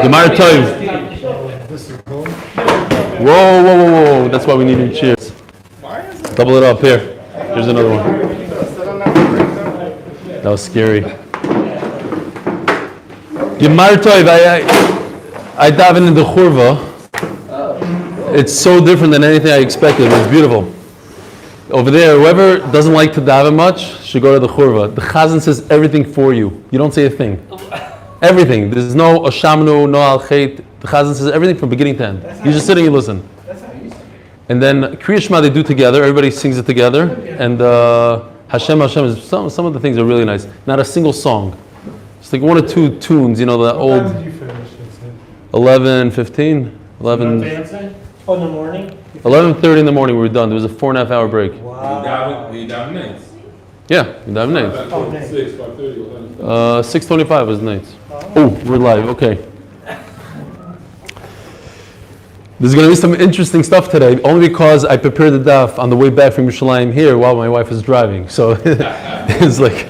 Gemara Tov. Whoa. That's why we need new chairs. Double it up here. Here's another one. That was scary. Gemara Tov. I daven in the churva. It's so different than anything I expected. It's beautiful. Over there, whoever doesn't like to daven much should go to the churva. The chazan says everything for you. You don't say a thing. Everything. There's no ashamnu, no al-chet. The chazan says everything from beginning to end. You're just sitting and listen. And then Kriya Shema they do together. Everybody sings it together. And Hashem is some of the things are really nice. Not a single song. It's like one or two tunes. You know the old. What time did you finish? 11, 15, 11. Oh, in the morning? 11:30 in the morning we were done. There was a 4.5 hour break. Wow. We daven nights. Yeah, we daven nights. 6, 5:30. 6:25 was nights. Oh, we're live. Okay. There's going to be some interesting stuff today, only because I prepared the daf on the way back from Yerushalayim here while my wife was driving. So it's like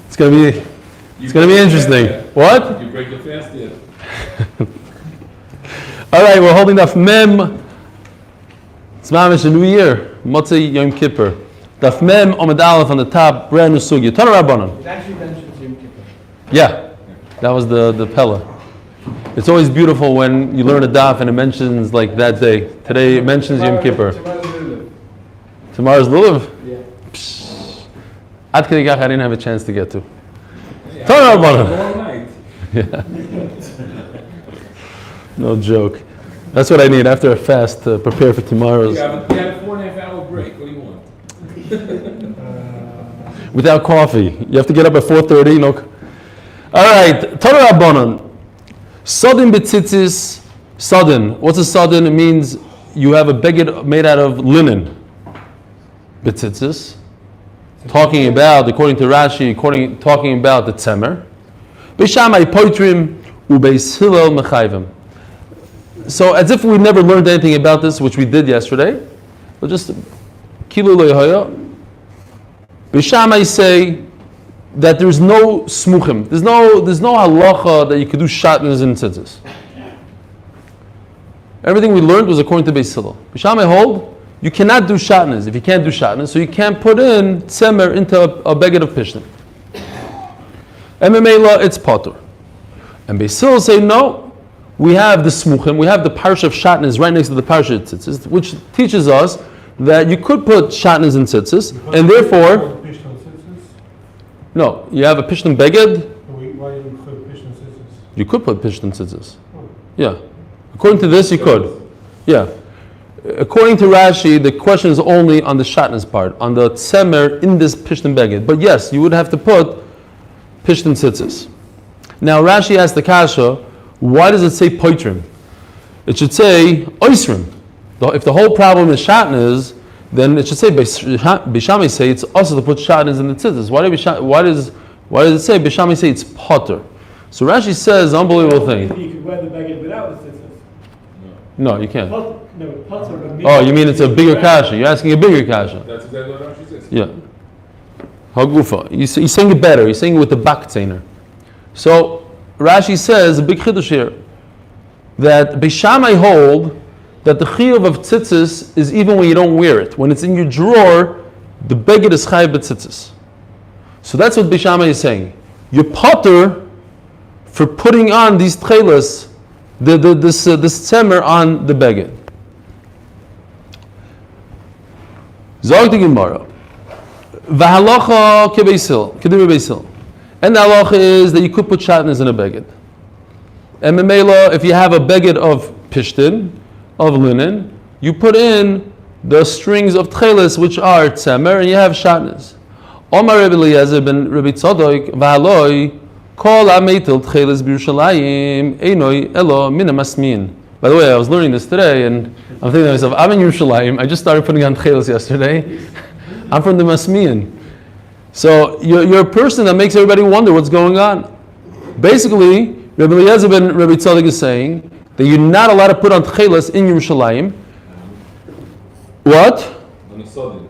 it's going to be interesting. What? You break the fast yet? All right, we're holding Daf Mem. It's mamish a new year. Motzei Yom Kippur. Daf Mem Omid Aleph on the top. Brand new sugya. Tana Rabbanon. It actually mentions Yom Kippur. Yeah, that was the Pella. It's always beautiful when you learn a daf and it mentions like that day. Today it mentions Yom Kippur. Tomorrow's Lulav. Yeah. Ad Kedi Kach I didn't have a chance to get to. Tana Rabbanon. Yeah. No joke. That's what I need after a fast to prepare for tomorrow's. You had a 4.5 hour break. What do you want? Without coffee. You have to get up at 4:30. No. All right. Torah Rabbanon. Sodin b'tzitzis. Sodin. What's a sodin? It means you have a beged made out of linen. B'tzitzis. Talking about, according to Rashi, talking about the tzemer. B'shamai poitrim u'beis hillel mechayvim. So as if we never learned anything about this, which we did yesterday, but just kilu lo yahaya. B'shamai say that there's no smuchim, there's no halacha that you could do shatnez and tzitzis. Everything we learned was according to Beis Hillel. B'shamai hold you cannot do shatnez. If you can't do shatnez, so you can't put in tzemer into a beged of pishtim. And memela it's potur. And Beis Hillel say no. We have the smuchim, we have the parsha of shatnez right next to the parsha of tzitzis, which teaches us that you could put shatnez in tzitzis, and therefore, no, you have a pishtim beged. Why didn't you put pishtim tzitzis? You could put pishtim tzitzis. Yeah, according to this, you could. Yeah, according to Rashi, the question is only on the shatnez part, on the tzemer in this pishtim beged. But yes, you would have to put pishtim tzitzis. Now Rashi asked the kasha. Why does it say poitrim? It should say oisrim. If the whole problem is shatnez, then it should say Bishamai say it's also to put shatnez in the tzitzis. Why does it say Bishamai say it's potter? So Rashi says unbelievable thing. You could wear the beged without the tzitzis. No, you can't. Potter. Oh, you mean it's a bigger kasha? You're asking a bigger kasha. That's exactly what Rashi says. Yeah. Hagufa. He's saying it better. He's saying it with the baktzeiner. So Rashi says, a big chiddush here, that Beis Shammai hold that the chiyuv of tzitzis is even when you don't wear it. When it's in your drawer, the beged is chayav b'tzitzis. So that's what Beis Shammai is saying. You're potter for putting on these techeiles, this tzemer on the beged. Zog the Gemara. V'halacha kebeis Hillel, kedivur Beis Hillel. And the halacha is that you could put shatnez in a beged. And memela, if you have a beged of pishtin, of linen, you put in the strings of techeiles, which are tzemer, and you have shatnez. Omar Rabbi Eliezer ben Rabbi Tzadok v'haloi kol ha'meitel techeiles b'Yerushalayim einoi elo min ha'masmin. By the way, I was learning this today, and I'm thinking to myself, I'm in Yerushalayim. I just started putting on techeiles yesterday. I'm from the Masmian. So you're a person that makes everybody wonder what's going on. Basically, Rabbi Eliezer ben Rabbi Tzadok is saying that you're not allowed to put on techeiles in Yerushalayim. What? On a sudden.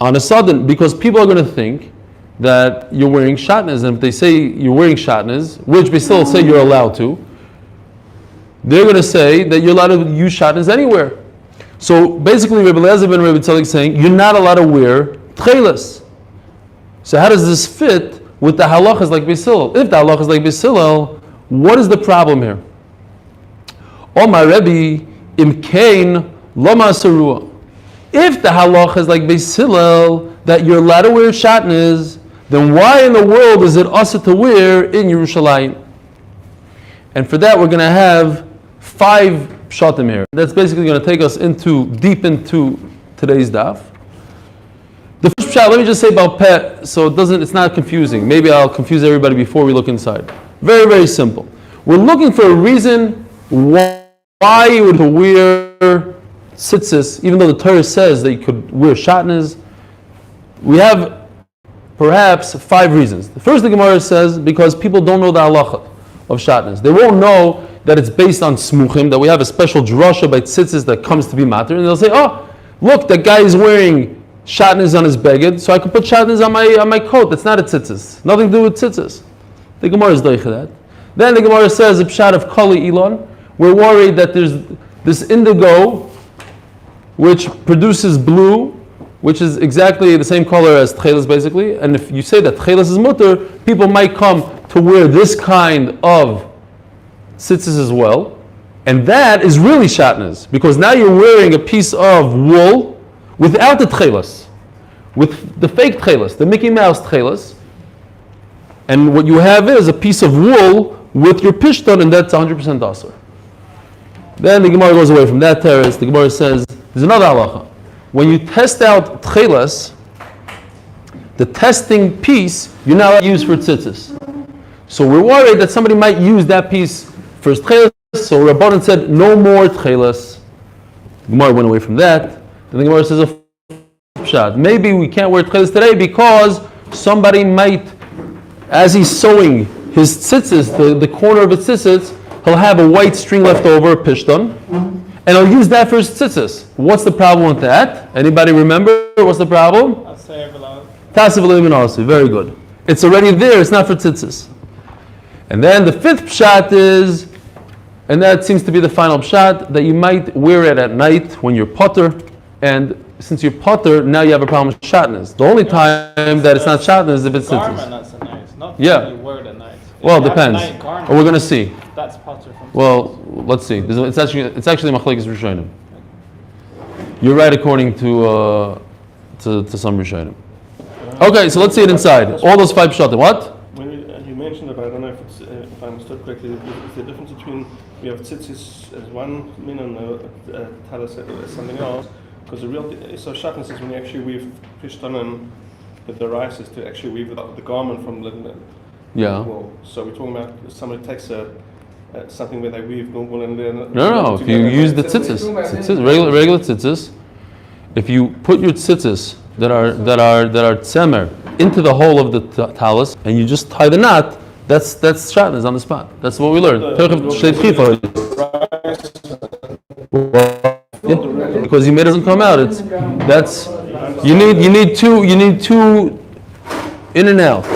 On a sudden, because people are going to think that you're wearing shatnez, and if they say you're wearing shatnez, which they still say you're allowed to, they're going to say that you're allowed to use shatnez anywhere. So basically, Rabbi Eliezer ben Rabbi Tzadok is saying you're not allowed to wear Techeiles. So how does this fit with the halachas like Beis Hillel? If the halachas like Beis Hillel, what is the problem here? Omar Rebbe imkain lama sarua. If the halacha is like Beis Hillel that you're allowed to wear shatnez, then why in the world is it also to wear in Yerushalayim? And for that we're going to have 5 pshatim here. That's basically going to take us deep into today's daf. The first pshat, let me just say about peh, so it's not confusing. Maybe I'll confuse everybody before we look inside. Very, very simple. We're looking for a reason why you would wear tzitzis, even though the Torah says that you could wear shatnez. We have perhaps 5 reasons. The first, the Gemara says, because people don't know the halacha of shatnez. They won't know that it's based on smuchim, that we have a special drasha by tzitzis that comes to be matter, and they'll say, oh, look, that guy is wearing shatnez on his beged, so I can put shatnez on my coat. That's not a tzitzis. Nothing to do with tzitzis. The Gemara is doicha that. Then the Gemara says, a pshat of kali ilon. We're worried that there's this indigo which produces blue, which is exactly the same color as Techeiles basically. And if you say that Techeiles is mutter, people might come to wear this kind of tzitzis as well. And that is really shatnez, because now you're wearing a piece of wool without the Techeiles, with the fake Techeiles, the Mickey Mouse Techeiles. And what you have is a piece of wool with your pishton, and that's 100% asur. Then the Gemara goes away from that terrace. The Gemara says, there's another halacha. When you test out Techeiles, the testing piece, you're not allowed to use for tzitzis. So we're worried that somebody might use that piece for Techeiles, so Rabbanan said, no more Techeiles. The Gemara went away from that. Then the Gemara says, a pshat. Maybe we can't wear Techeiles today because somebody might, as he's sewing his tzitzis, the corner of his tzitzis, he'll have a white string left over, pishton, and he'll use that for his tzitzis. What's the problem with that? Anybody remember? What's the problem? Tasev very good. It's already there, it's not for tzitzis. And then the 5th pshat is, and that seems to be the final pshat, that you might wear it at night when you're potter, and since you're potter, now you have a problem with shatnez. The only time that it's not shatnez is if it's tzitzis. You wear it at night. Well, it depends. We're going to see. That's potter from Well, let's see. It's actually machlekes rishonim. You're right according to some rishonim. Okay, so let's see it inside. All those 5 pshatim. What? You mentioned it, but I don't know if I understood correctly. Is the difference between we have tzitzis as one min and talis as something else? Because so shatnez is when you actually weave pishton and the rice is to actually weave the garment from the Yeah. wool. So we're talking about somebody takes something where they weave wool and then No. If you use the tzitzis, regular tzitzis, if you put your tzitzis that are tzemer into the hole of the talis and you just tie the knot, that's shatnez on the spot. That's what we learned. Because Yimei doesn't come out. You need two in and out.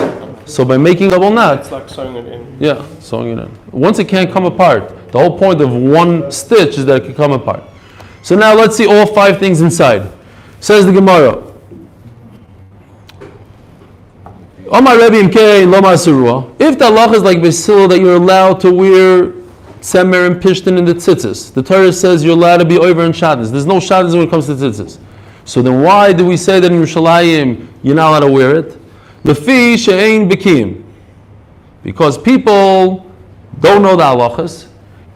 So by making double knot, it's like sewing it in. Yeah, sewing it in. Once it can't come apart, the whole point of one stitch is that it can come apart. So now let's see all 5 things inside. Says the Gemara. Omar Rebbe Imkei Loma Asirua. If the halacha is like Beis Hillel that you're allowed to wear tzemer and pishton in the tzitzis, the Torah says you're allowed to be over in shatnez. There's no shatnez when it comes to tzitzis. So then why do we say that in Yerushalayim you're not allowed to wear it? Lefi she'ein bikim, because people don't know the halachas,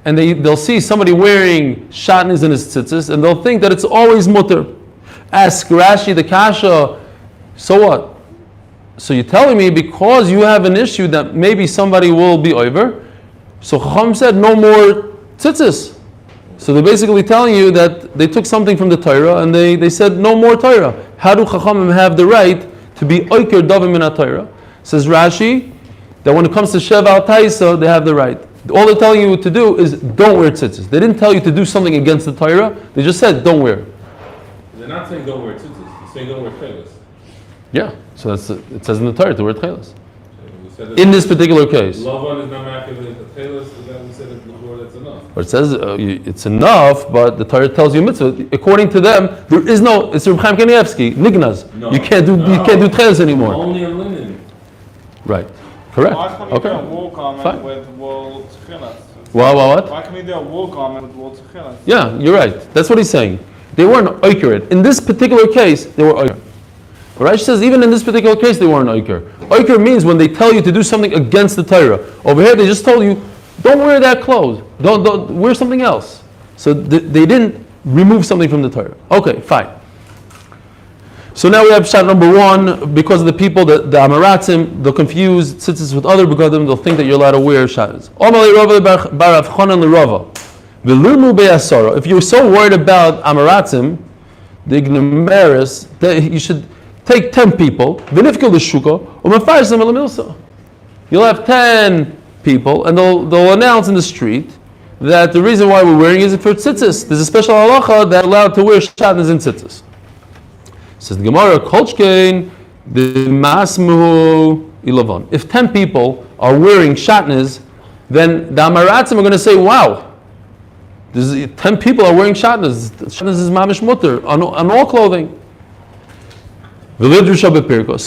and they'll see somebody wearing shatnez in his tzitzis, and they'll think that it's always mutter. Ask Rashi the kasha, so what? So you're telling me because you have an issue that maybe somebody will be over, so Chacham said no more tzitzis. So they're basically telling you that they took something from the Torah and they said no more Torah. How do Chachamim have the right to be oiker davim min ha-Torah? Says Rashi that when it comes to Sheva al Taisa, they have the right. All they're telling you to do is don't wear tzitzis. They didn't tell you to do something against the Torah. They just said don't wear. They're not saying don't wear tzitzis. They're saying don't wear Techeiles. Yeah. So it says in the Torah the word Techeiles. We said that In this particular case. Lavan is not marketed at the Techeiles, and then we said that before that's enough. But it says it's enough, but the Torah tells you mitzvah. According to them, there is no. It's Reb Chaim Kanievsky, Nignaz. No. You can't do Techeiles anymore. Only in linen. Right. Correct. Why can't you do a Okay. wool garment Fine. with wool tchilas? What? Why can't you do a wool garment with wool tchilas? Yeah, you're right. That's what he's saying. They weren't oikered. In this particular case, they were oikered. But Rashi says even in this particular case, they weren't oiker. Oiker means when they tell you to do something against the Torah. Over here, they just told you, don't wear that clothes. Don't wear something else. So they didn't remove something from the Torah. Okay, fine. So now we have shot number one. Because of the people, the Amaratzim, they'll confuse tzitzis with other begadim. They'll think that you're allowed to wear shatters. If you're so worried about Amaratzim, the ignoramus, you should take 10 people. You'll have 10 people, and they'll announce in the street that the reason why we're wearing is for tzitzis. There's a special halacha that allowed to wear shatnez in tzitzis. Says the Gemara, Kolchkein, the Masmuhu Ilavon. If 10 people are wearing shatnez, then the Amaratzim are going to say, wow, 10 people are wearing shatnez. Shatnez is mamish mutter on all clothing. So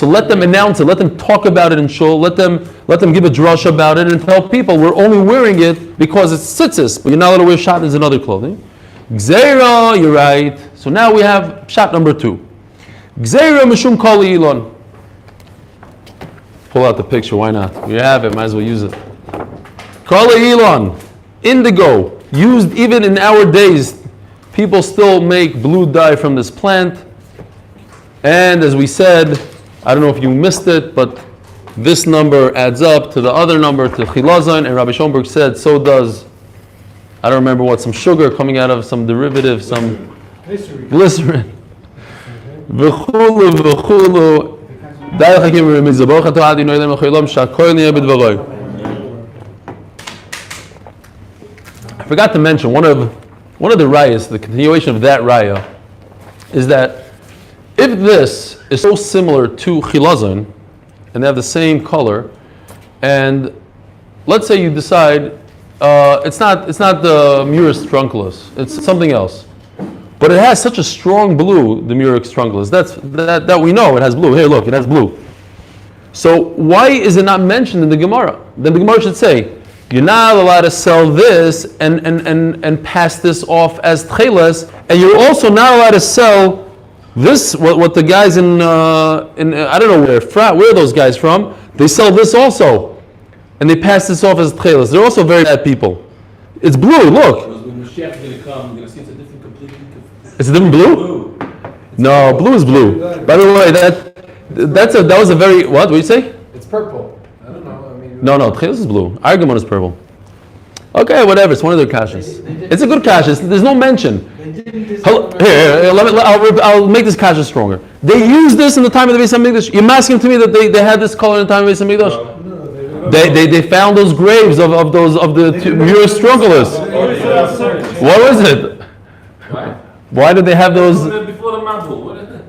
let them announce it, let them talk about it in shul, let them give a drush about it and tell people we're only wearing it because it's tzitzis, but you're not allowed to wear shatnez in other clothing. Gzeira, you're right. So now we have shot number 2. Gzeira mishum kali ilon. Pull out the picture, why not? We have it, might as well use it. Kali ilon, indigo, used even in our days. People still make blue dye from this plant. And as we said, I don't know if you missed it, but this number adds up to the other number, to chilazon, and Rabbi Schoenberg said, so does, I don't remember what, some sugar coming out of some derivative, some glycerin. V'chulu, v'chulu, I forgot to mention, one of the rayas, the continuation of that raya, is that if this is so similar to chilazon, and they have the same color, and let's say you decide it's not the Murex trunculus, it's something else, but it has such a strong blue, the Murex trunculus. That we know it has blue. Here, look, it has blue. So why is it not mentioned in the Gemara? Then the Gemara should say, you're not allowed to sell this and pass this off as Techeiles, and you're also not allowed to sell this, what the guys in I don't know where are those guys from? They sell this also, and they pass this off as Techeiles. They're also very bad people. It's blue. Look. Because when Mashiach is going to come, you're going to see it's a different, completely. It's a different blue. No, blue is blue. By the way, that was a very what? What do you say? It's purple. I don't know. I mean, No, Techeiles is blue. Argument is purple. Okay, whatever. It's one of their kashas. It's a good kasha. There's no mention. Here, I'll make this kasha stronger. They used this in the time of the Beis Medrash. You're asking to me that they had this color in the time of the Beis Medrash? They found those graves of the Murex trunculus. What was it? Why did they have those? Before the Mabul, what is it?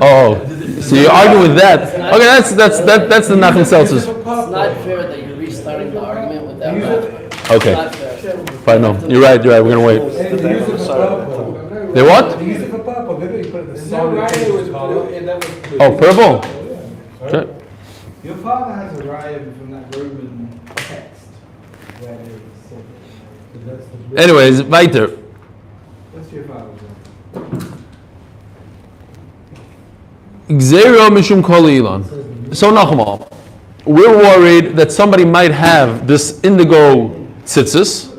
Oh, so you're arguing with that? Okay, that's the Nachman Seltzers. It's not fair that you're restarting the argument with that matter. Okay, It's not fair. fine. No, you're right. We're gonna wait. they use it for purple. They what? They use it for purple. Maybe you put it in the No, song. right, it was blue, and that was blue. Oh, purple. Okay. Your father has a riot from that Roman text. Where it is. That's the blue. Anyways, weiter. What's your father's name? Gzeiro mishum kol ilon. So Nachmal, we're worried that somebody might have this indigo tzitzis,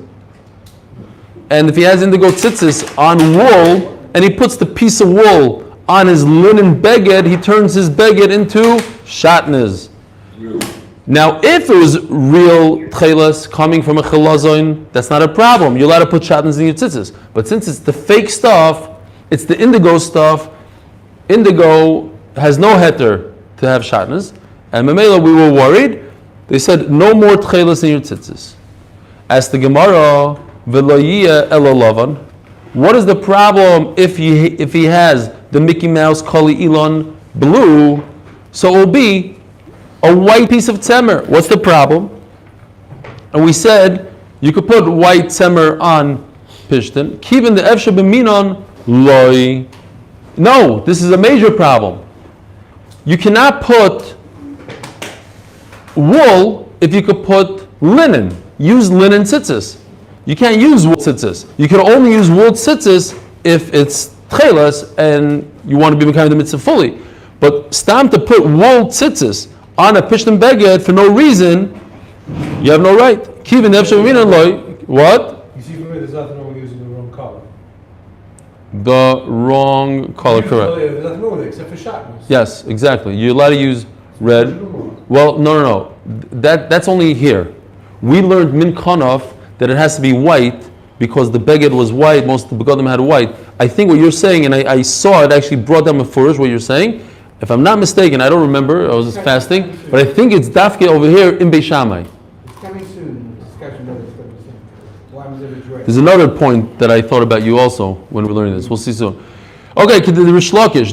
and if he has indigo tzitzis on wool, and he puts the piece of wool on his linen beged, he turns his beged into shatnez. Now, if it was real Techeiles coming from a chilazon, that's not a problem. You're allowed to put shatnez in your tzitzis. But since it's the fake stuff, it's the indigo stuff, indigo has no heter to have shatnez, and Memela, we were worried. They said, no more Techeiles in your tzitzis. As the Gemara, v'lo elo lavan. What is the problem if he has the Mickey Mouse Kali Elon blue? So it will be a white piece of tzemer. What's the problem? And we said you could put white tzemer on pishtin. Kivin the efshe b'minon loy. No, this is a major problem. You cannot put wool if you could put linen. Use linen tzitzis. You can't use wool tzitzis. You can only use wool tzitzis if it's Techeiles and you want to be becoming the mitzvah fully. But stam to put wool tzitzis on a pishtim beged for no reason, you have no right. Kivin efshe b'minon loy. What? You see, for me, there's nothing wrong with using the wrong color. The wrong color, correct. There's nothing wrong with it except for sharpness. Yes, exactly. You're allowed to use red. Well, no. That's only here. We learned min kanaf that it has to be white because the beged was white. Most of the begadim had white. I think what you're saying, and I saw it actually brought down Mefurish what you're saying. If I'm not mistaken, I don't remember. I was just fasting, but I think it's dafke over here in Beis Shammai. It's coming soon. Discussion about this. Why was it addressed? There's another point that I thought about you also when we're learning this. We'll see soon. Okay, the Rish Lakish.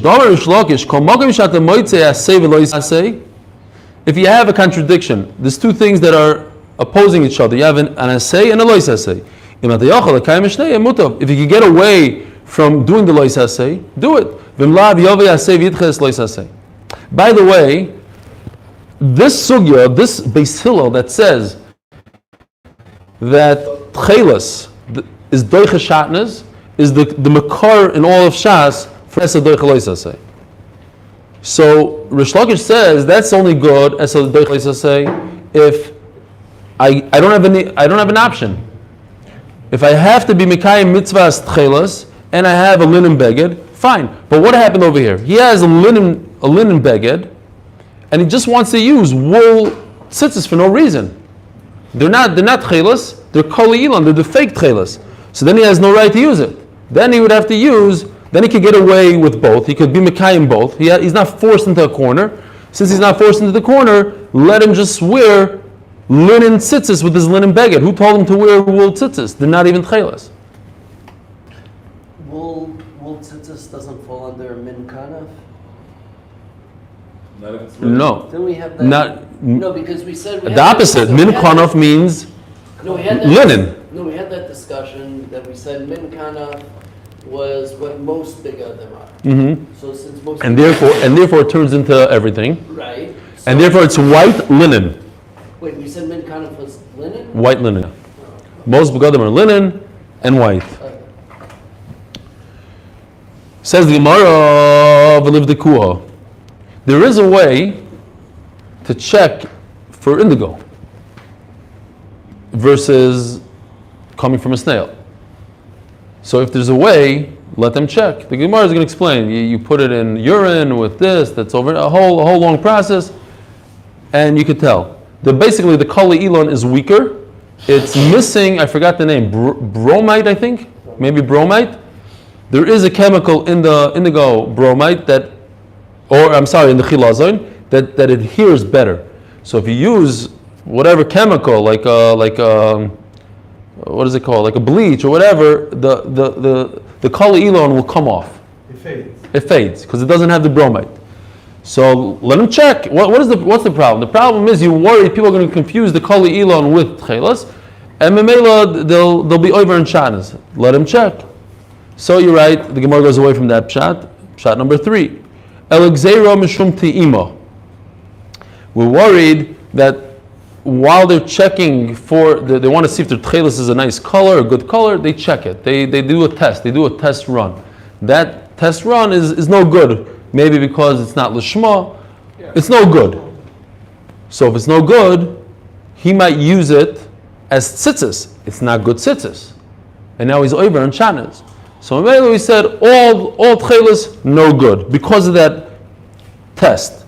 If you have a contradiction, there's two things that are opposing each other. You have an assay and a lois assay. If you can get away from doing the lois assay, do it. By the way, this sugya, this Beis Hillel that says that Techeiles is doiche shatnez, is the makar in all of Shas for esa doiche lois assay. So Rish Lakish says that's only good esa doiche lois assay if I don't have an option. If I have to be Mekayim mitzvahs Techeiles and I have a linen beged, fine. But what happened over here? He has a linen beged, and he just wants to use wool tzitzis for no reason. They're not Techeiles, they're kol ilan, they're the fake Techeiles. So then he has no right to use it. Then he would have to use. Then he could get away with both. He could be Mekayim both. He's not forced into a corner. Since he's not forced into the corner, let him just wear linen tzitzis with his linen beged. Who told him to wear wool tzitzis? They're not even Techeiles. Wool tzitzis doesn't fall under min kanaf? Not if it's really- No. Then we have that. No, because we said the opposite. Min kanaf means No, we had that. linen. No, we had that discussion that we said min kanaf was what most begadim are. Mm-hmm. So since most And therefore it turns into everything. right. And therefore it's white linen. Wait, we said min kanaf was linen. White linen. Most begadim are linen and white. Says the Gemara, "V'liv dekuah." There is a way to check for indigo versus coming from a snail. So if there's a way, let them check. The Gemara is going to explain. You put it in urine with this. That's over a whole long process, and you could tell. Basically, the kol ilon is weaker. It's missing. I forgot the name. Bromite, I think. Maybe bromite. There is a chemical in the indigo bromite in the chilazon that adheres better. So if you use whatever chemical, like what is it called, like a bleach or whatever, the kol ilon will come off. It fades because it doesn't have the bromite. So let them check. What's the problem? The problem is you worry people are going to confuse the kol ilon with Techeiles, and memela they'll be over in shatnez. Let them check. So you're right. The Gemara goes away from that pshat. Pshat number 3. Elexera mishum te'ima. We're worried that while they're checking they want to see if their Techeiles is a nice color, a good color, they check it. They do a test. They do a test run. That test run is no good. Maybe because it's not lishma. It's no good. So if it's no good, he might use it as tzitzis. It's not good tzitzis. And now he's over in shatnez. So we said all Techeiles no good because of that test.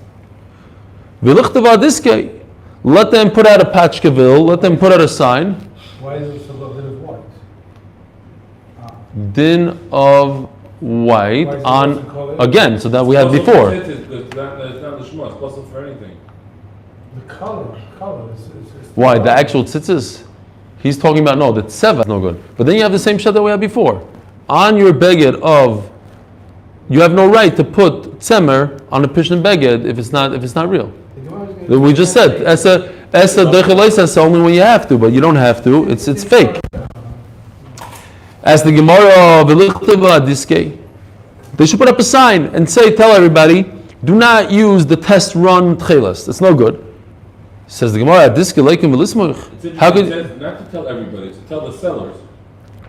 Let them put out a patchkavil. Let them put out a sign. Why is it so good that it's white? Din of white Why is it on also called- again. So that we had It's before. It's not the shema. It's possible for anything. The color is Why the actual tzitzis? He's talking about no. The tseva is no good. But then you have the same shot that we had before. On your beged you have no right to put tzemer on a Pishtan Beged if it's not real. The Gemara's gonna We just said Esa Techeiles is only when you have to, but you don't have to. It's fake. As the Gemara V'lichtiva Diskei, they should put up a sign and tell everybody, do not use the test run Techeiles. That's no good. Says the Gemara, Diskei Leikim V'lismuch. How It could? says not to tell everybody, to tell the sellers,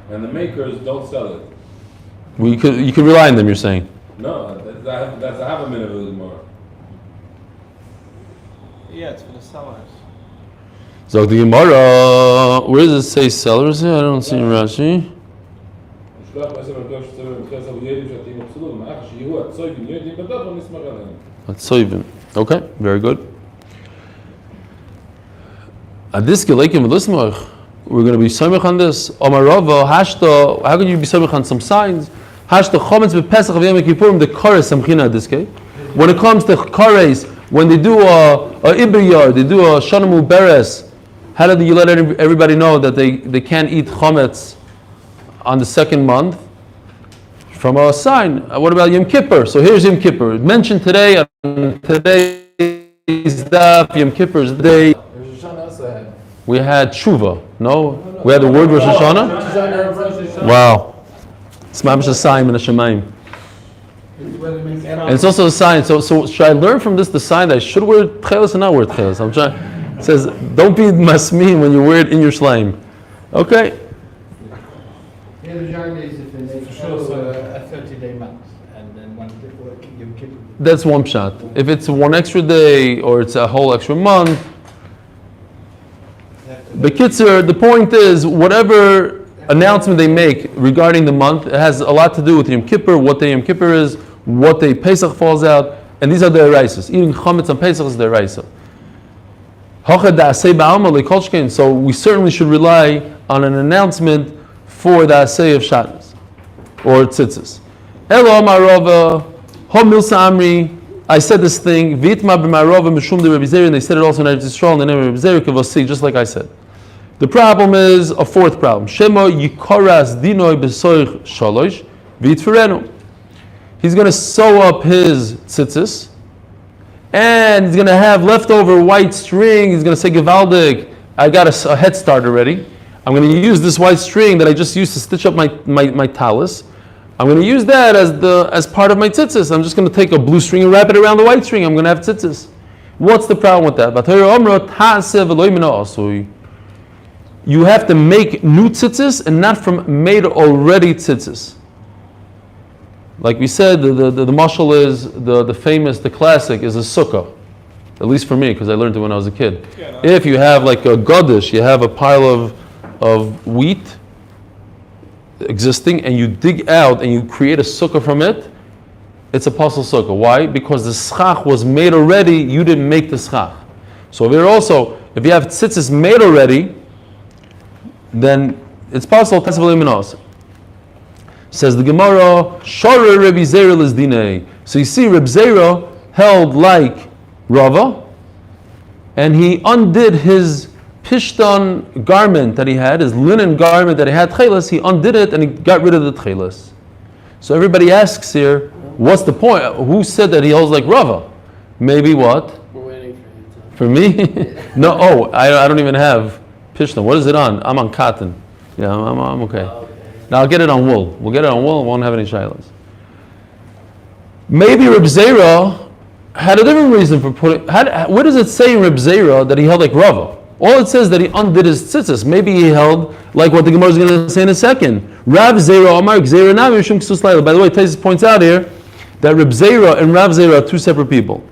and the makers don't sell it. You could rely on them. You're saying. No, that's a half a minute of the Gemara. Yeah, it's for the sellers. So the Gemara, where does it say sellers here? I don't see in Rashi. That's so even. Okay, very good. We're going to be samech on this. Omarava, hashta. How can you be samech on some signs? Hashta chometz b'Pesach v'Yom Kippurim the kares samchina this case. When it comes to kares, when they do a ibriyar, they do a shanamu beres. How do you let everybody know that they can't eat chometz on the second month? From a sign. What about Yom Kippur? So here's Yom Kippur. Mentioned today on today's daf. Yom Kippur's day. We had tshuva. No, we had the word Rosh Hashanah. Wow, it's mamish a sign in the Shemaim. And it's also a sign. So should I learn from this the sign that I should wear Techeiles or not wear Techeiles? I'm trying. It says don't be masmin when you wear it in your shleim. Okay. Yeah, the giant is if they follow a 30-day month and then one Yom Kippur. That's one shot. If it's one extra day or it's a whole extra month. But Kitzer, the point is, whatever announcement they make regarding the month, it has a lot to do with Yom Kippur, what day Yom Kippur is, what day Pesach falls out, and these are the eraisas. Eating chametz on Pesach is the eraisa. So we certainly should rely on an announcement for the asay of Shabbos or Tzitzis. Elo Amarova, Ho Milsa Amri. I said this thing. Vitma b'Marova mishum de Rebbe Zeri, and they said it also in Eretz Yisrael in the name of Rebbe Zeri Kavasi, just like I said. The problem is a fourth problem. Shema yikoras dinoi b'soich shalosh v'yitferenu. He's going to sew up his tzitzis, and he's going to have leftover white string. He's going to say, Gevaldik, I got a head start already. I'm going to use this white string that I just used to stitch up my talus. I'm going to use that as part of my tzitzis. I'm just going to take a blue string and wrap it around the white string. I'm going to have tzitzis. What's the problem with that? You have to make new tzitzis and not from made already tzitzis. Like we said, the mashal is the famous, the classic is a sukkah. At least for me, because I learned it when I was a kid. If you have like a godish, you have a pile of wheat existing, and you dig out and you create a sukkah from it, it's a pasul sukkah. Why? Because the schach was made already, you didn't make the schach. So if you have tzitzis made already, then it's pasul tesavim minos. Says the Gemara, Shara Rebbe Zera Lizdinei. So you see, Rebbe Zera held like Rava, and he undid his pishtan garment that he had, his linen garment that he had Techeiles, he undid it and he got rid of the Techeiles. So everybody asks here, what's the point? Who said that he holds like Rava? Maybe what? We're waiting for For you. me? No, I don't even have pishtan. What is it on? I'm on cotton. Yeah, I'm okay. Okay. Now I'll get it on wool. We'll get it on wool, won't have any shilas. Maybe Reb Zera had a different reason for putting. What does it say in Reb Zera that he held like Rava? All it says that he undid his tzitzis. Maybe he held like what the Gemara is going to say in a second. Rav Zera Amar Zera Nami Mishum Ksus Laila. By the way, Tzitzis points out here that Reb Zera and Rav Zera are two separate people,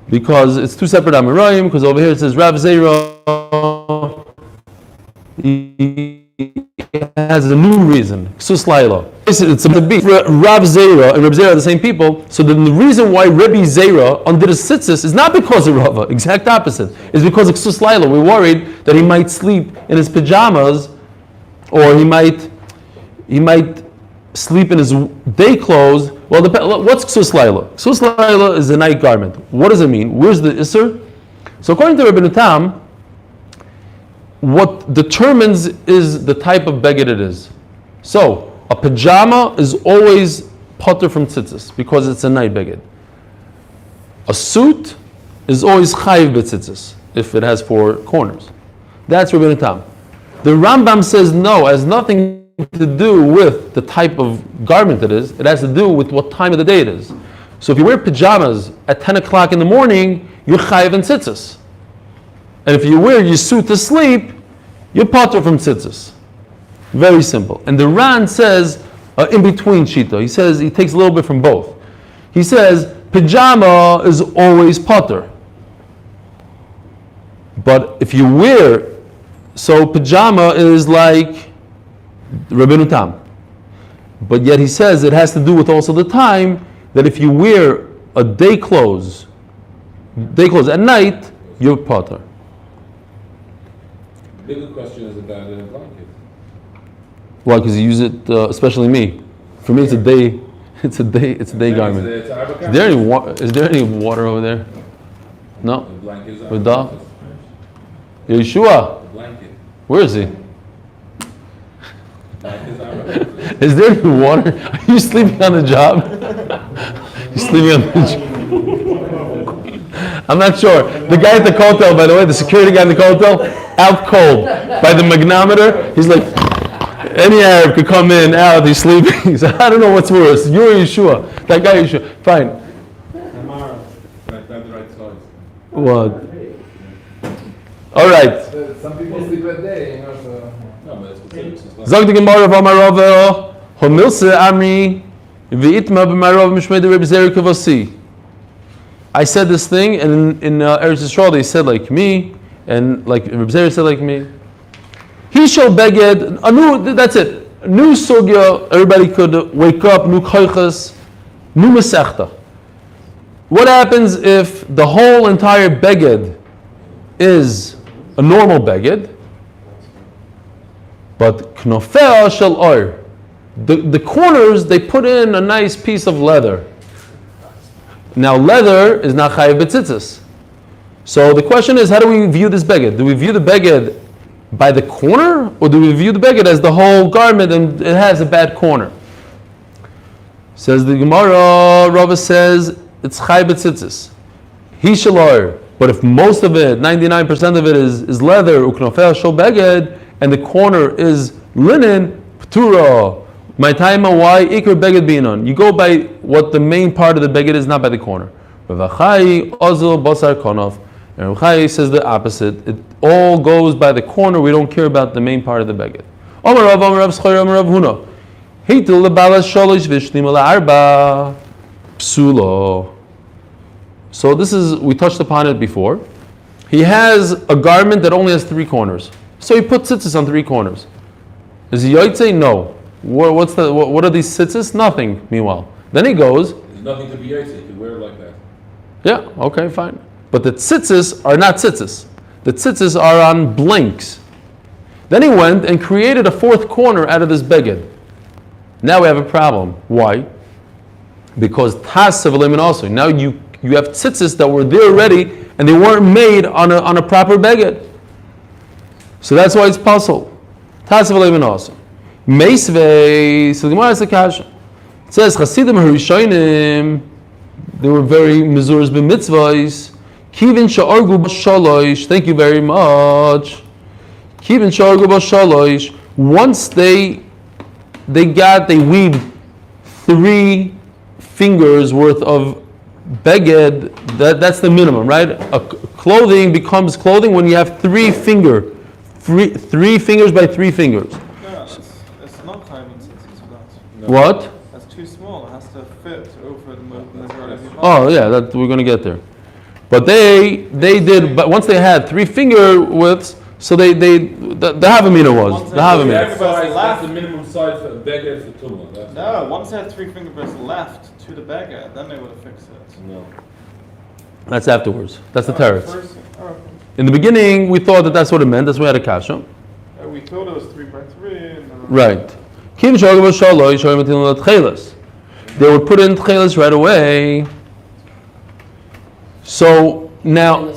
because it's two separate Amirayim. Because over here it says Rav Zera. He has a new reason. Ksus Laila. It's a big Rav Zera and Reb Zera are the same people. So then the reason why Rebbe Zera undid his tzitzis is not because of Rava. Exact opposite. It's because of Ksus Laila. We're worried that he might sleep in his pajamas, or he might sleep in his day clothes. Well, what's Ksus Laila? Ksus Laila is a night garment. What does it mean? Where's the Isser? So according to Rabbeinu Tam, what determines is the type of beged it is. So a pajama is always potter from tzitzis because it's a night beged. A suit is always chayiv b'tzitzis if it has 4 corners. That's Rabbeinu Tam. The Rambam says no, it has nothing to do with the type of garment it is. It has to do with what time of the day it is. So if you wear pajamas at 10 o'clock in the morning, you're chayiv in tzitzis. And if you wear your suit to sleep, you're patur from tzitzis. Very simple. And the Ran says in between shita. He says he takes a little bit from both. He says pajama is always patur. But if you wear, so pajama is like Rabbeinu Tam. But yet he says it has to do with also the time that if you wear a day clothes at night, you're patur. The bigger question is about a blanket. Why? Because you use it, especially me. For me, it's a day garment. Is there any water over there? No. The blanket is With dog? Yeshua. The blanket. Where is he? Is Is there any water? Are you sleeping on the job? You sleeping on the job? I'm not sure. The guy at the hotel, by the way, the security guy in the hotel, out cold by the magnometer. He's like, any Arab could come in, out, he's sleeping. So I don't know what's worse. You're Yeshua. That guy Yeshua. Fine. That's the right size. What? All right. Some people sleep at day, so. No, but it's considered since last. Zog the Gemara v'amarove homilse amri v'itma b'marov mishmei de Reb Zeri kavasi. I said this thing, and in Eretz Yisrael they said like me, and like Reb Zeri said like me. He shall beged a new. That's it. New sugya. Everybody could wake up. New koiches. New masechta. What happens if the whole entire beged is a normal beged, but knofea shel or, the corners they put in a nice piece of leather. Now leather is not chayiv b'tzitzis. So the question is, how do we view this beged? Do we view the beged by the corner, or do we view the beged as the whole garment and it has a bad corner? Says the Gemara, Rava says it's chayiv b'tzitzis. He shel or. But if most of it, 99% of it is leather, uknofel shel beged, and the corner is linen, ptura. My time, why ikr beged binon? You go by what the main part of the beged is, not by the corner. Rav Chai ozil basar konof. And Rav Chai says the opposite. It all goes by the corner. We don't care about the main part of the beged. Omar Rav Schor, Omar Rav Huna. Heitul lebalas sholish v'shnim la'arba psulo. So this is, we touched upon it before. He has a garment that only has 3 corners. So he put tzitzis on 3 corners. Is he yotzei? No. What are these tzitzis? Nothing, meanwhile. Then he goes. There's nothing to be yaitse. You can wear it like that. Yeah, okay, fine. But the tzitzis are not tzitzis. The tzitzis are on blinks. Then he went and created a 4th corner out of this beged. Now we have a problem. Why? Because tasav elimin also. Now you have tzitzis that were there already and they weren't made on a proper beged. So that's why it's puzzle. Tasav elimin also. Meisvei, so the Gemara has a kasha. It says Chasidim Harishonim, they were very mezuras b'mitzvahs. Kivin sha'argu b'shalosh. Thank you very much. Kivin sha'argu b'shalosh. Once they weaved 3 fingers worth of beged. That's the minimum, right? Clothing becomes clothing when you have 3 fingers by 3 fingers. No, it's not time in tzitzis for that. No. What? That's too small. It has to fit over the majority of the body. Oh yeah, that we're gonna get there. But they did. But once they had 3 finger widths, so the Havamina was the Havamina. That's the minimum size for a beggar for tumah. No, once they had 3 fingers left to the beggar, then they would have fixed it. No. That's afterwards. That's the teretz. Oh, In the beginning, we thought that's what it meant. That's why we had a kasha. we thought it was 3 by 3. And then Right. They would put in Techeiles right away. So now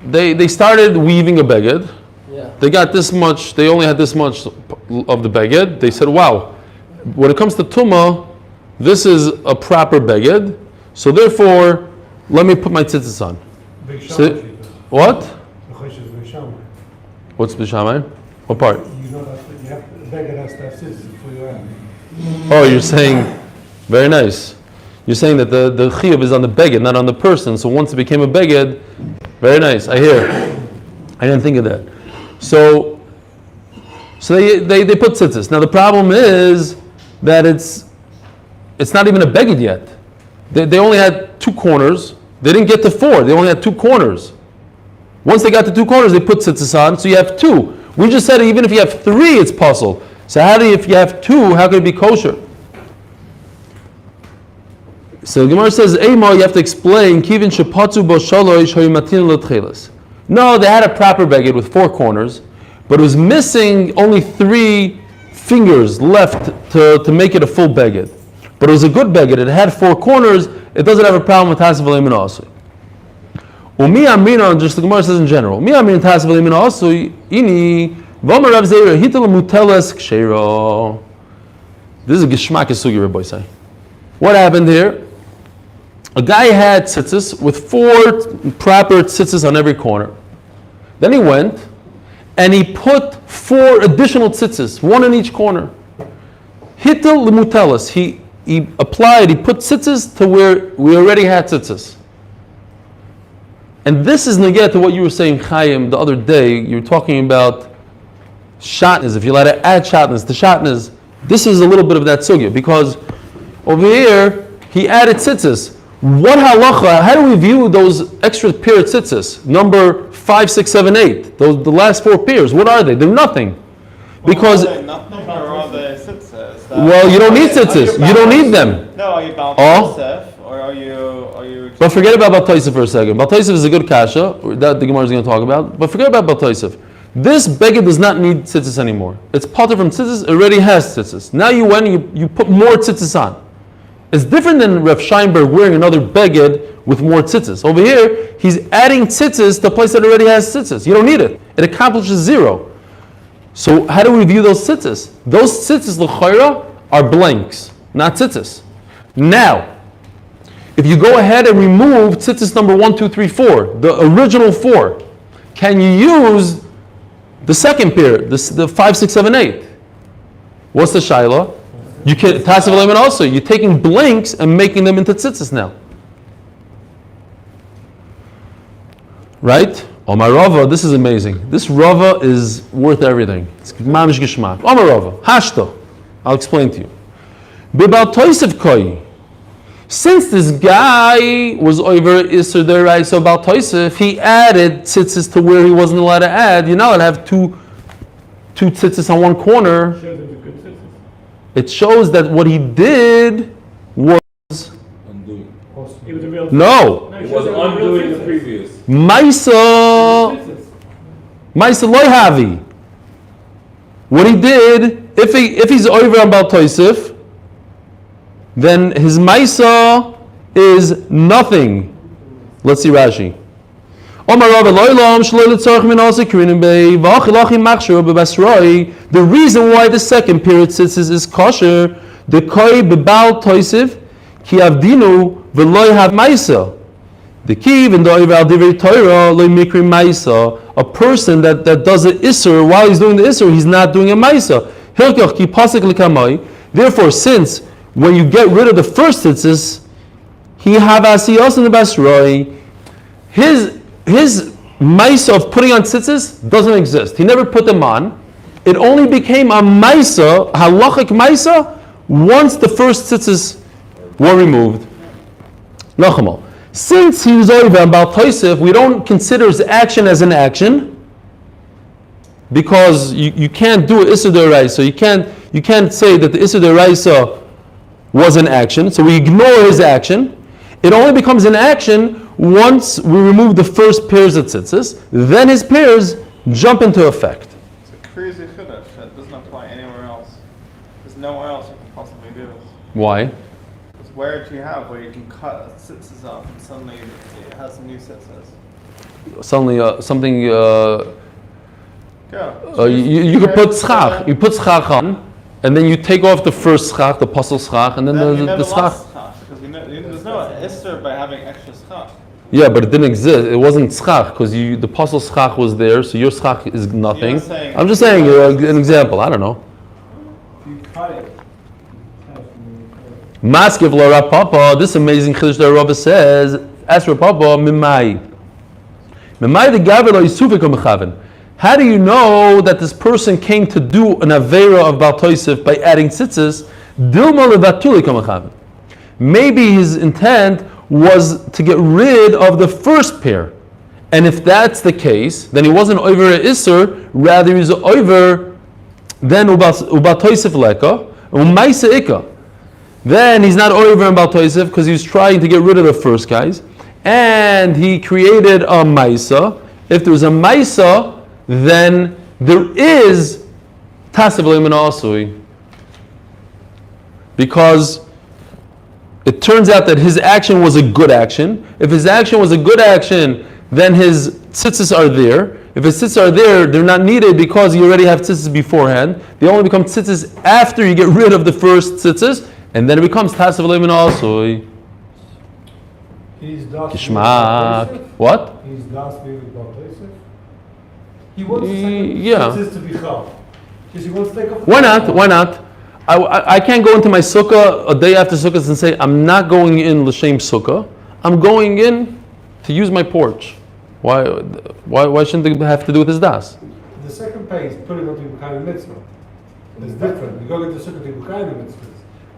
they started weaving a beged. Yeah. They got this much. They only had this much of the beged. They said, "Wow, when it comes to tumah, this is a proper beged. So therefore, let me put my tzitzis on. So, what? What's b'shamay? What part? You know that you have the beggar has to have tzitzis before you have. Oh, you're saying, very nice. You're saying that the chiyuv is on the beged, not on the person. So once it became a beged, very nice. I hear. I didn't think of that. So they put tzitzis. Now the problem is that it's not even a beged yet. They only had 2 corners. They didn't get to 4. They only had 2 corners. Once they got to 2 corners, they put tzitzis on. So you have 2. We just said even if you have 3, it's puzzle. So if you have 2, how could it be kosher? So the Gemara says, Eimar, you have to explain, Kivin shepatzu bo shalosh hoymatin lo Techeiles. No, they had a proper beged with 4 corners, but it was missing only 3 fingers left to make it a full beged. But it was a good beged. It had 4 corners. It doesn't have a problem with tasav leimin also. Umi amrina, just the Gemara says in general, Mi amrin tasav leimin also, ini v'omer Rav Zeira hitel muteles ksheiro. This is a geshmak sugi, Rabbi say. What happened here? A guy had tzitzis with 4 proper tzitzis on every corner. Then he went and he put 4 additional tzitzis, 1 in each corner. Hitel lemutelis. He put tzitzis to where we already had tzitzis. And this is neged to what you were saying, Chaim, the other day. You were talking about shatnez. If you're allowed to add shatnez to shatnez, this is a little bit of that sugya, because over here he added tzitzis. What halacha? How do we view those extra pair of tzitzis? Number 5, 6, 7, 8. The last 4 pairs. What are they? They're nothing. Because are they nothing, or are they tzitzis? Well, you don't need tzitzis. You don't need them. No, are you Baal Oh. Tosef, or are you? But forget about Baal Tosef for a second. Baal Tosef is a good kasha that the Gemara is going to talk about. But forget about Baal Tosef. This beged does not need tzitzis anymore. It's potter from tzitzis. It already has tzitzis. Now you went and you put more tzitzis on. It's different than Rav Scheinberg wearing another beged with more tzitzis. Over here, he's adding tzitzis to a place that already has tzitzis. You don't need it. It accomplishes 0. So how do we view those tzitzis? Those tzitzis, l'chayra, are blanks, not tzitzis. Now, if you go ahead and remove tzitzis number 1, 2, 3, 4, the original 4, can you use the second pair, the 5, 6, 7, 8? What's the shaila? You can tasav leimin also. You're taking blanks and making them into tzitzis now, right? Omar Rava, this is amazing. This Rava is worth everything. It's mamish geshmak. Omar Rava, hashto. I'll explain to you. Bibal toisev koi. Since this guy was over Isser Derai, so about toisef, he added tzitzis to where he wasn't allowed to add. You're not allowed to have two tzitzis on one corner. It shows that what he did was Undoing. no. It was undoing the previous. Maisa loy havi. What he did, if he's over on Baal Tosef, then his maisa is nothing. Let's see Rashi. The reason why the second period tzitzis is kosher, the koi bebal toisiv ki avdinu v'loy have maisa. The key even though al divrei Torah loy mikri maisa. A person that does an isser while he's doing the isser, he's not doing a maisa. Hilkoch ki pasik l'kamai. Therefore, since when you get rid of the first tzitzis, he have asiyos in the basroi. His maisa of putting on tzitzis doesn't exist. He never put them on. It only became a maisa, halachic maisa, once the first tzitzis were removed. Nachamal. Since he was over on Baal Tosef, we don't consider his action as an action, because you can't do an Issur D'Oraisa. You can't say that the Issur D'Oraisa was an action, so we ignore his action. It only becomes an action once we remove the first pairs of tzitzis, then his pairs jump into effect. It's a crazy chiddush that doesn't apply anywhere else. There's nowhere else you can possibly do this. Why? Because where do you have where you can cut tzitzis off and suddenly it has new tzitzis? Suddenly something, Go. you could put schach. You put schach on, and then you take off the first schach, the puzzle schach, and then You the never schach. lost schach, because there's no issur by having extra schach. Yeah, but it didn't exist. It wasn't schach because the pasul schach was there, so your schach is nothing. saying- I'm just saying an example. I don't know. You cut it. Maskiv la Rav Papa. This amazing chiddush that Rav says. Ask Rav Papa mimai. Mimai the gaver lo yisufik mechaven. How do you know that this person came to do an avera of Baal Tosef by adding tzitzis? Dilma levatuli mechaven. Maybe his intent was to get rid of the first pair. And if that's the case, then he wasn't over a Isser, rather he's over then Uba Toisef Leka, Umaisa Ika. Then he's not over in Baal Toisef because he was trying to get rid of the first guys. And he created a Maisa. If there's a Maisa, then there is Tasev Leiman Asui. Because it turns out that his action was a good action. If his action was a good action, then his tzitzis are there. If his tzitzis are there, they're not needed because you already have tzitzis beforehand. They only become tzitzis after you get rid of the first tzitzis, and then it becomes tasav leimin also. He's das Kishmak. What? He's das with Baal Tosef. He wants the Yeah. second tzitzis to be chal. Because he wants to take off. Why not? Why not? I can't go into my sukkah a day after sukkah and say, I'm not going in l'shem sukkah. I'm going in to use my porch. Why shouldn't it have to do with his das? The second pay is putting on to Bukhaim mitzvah. It's different. You go get the sukkah to Bukhaim mitzvah.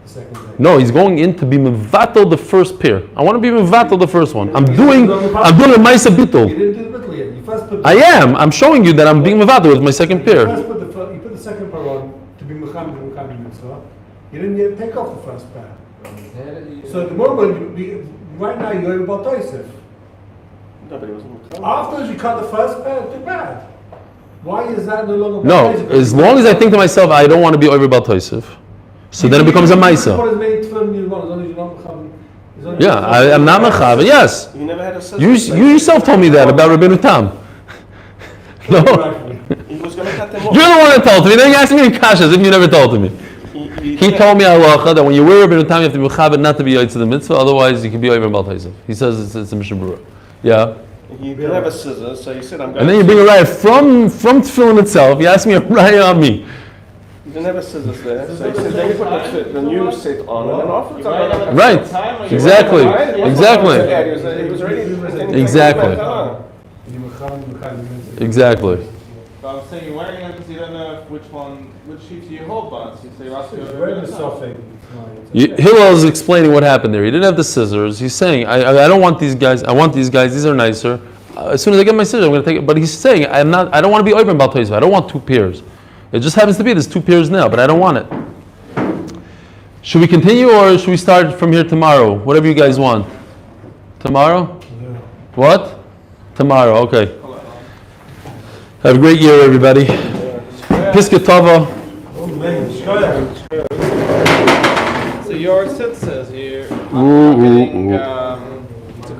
The second pay. No, he's going in to be mevatel the first pair. I want to be mevatel the first one. I'm doing a ma'isa You bittul. didn't do the middle yet. You first put. I am. I'm showing you that I'm being mevatel with my second You pair. first put you put the second pair on to be Bukhaim mitzvah. You didn't yet take off the first pair. So at the moment, right now you're in Baal Tosef. No, but it wasn't. After you cut the first pair, too bad. Why is that no longer? No, as long as I think to myself, I don't want to be over Baal Tosef. So then it becomes a ma'isa. Yeah, I'm not mechav. Yes, You never had a scissors. you yourself told me that about Rabbeinu Tam. No, He was going to cut them off. you're the one that told me. Then you asked me in kashas if you never told to me. He told me halacha that when you wear Rabbeinu Tam, you have to be mechav not to be yoytz to the mitzvah. Otherwise, you can be over Baal Tosef. He says it's a Mishnah Berurah. Yeah. He didn't have a scissors, so he said, I'm going And then you bring a raya from tefillin itself. You ask me a raya on me. He didn't have a scissors there, so he said, then you put the new set on, and then afterwards I'm going to... Right. Exactly. Exactly. Yeah, he was already... Exactly. Exactly. So I'm saying you're wearing them because you don't know which sheet you hold by. So you're asking It's very soft. Hillel is explaining what happened there. He didn't have the scissors. He's saying, I don't want these guys. I want these guys. These are nicer. As soon as I get my scissors, I'm going to take it. But he's saying, I don't want to be open Baal Tosef. I don't want two pairs. It just happens to be there's two pairs now, but I don't want it. Should we continue or should we start from here tomorrow? Whatever you guys want. Tomorrow? What? Tomorrow. Okay. Have a great year, everybody. Piska Tova. So your tzitzis, you're not getting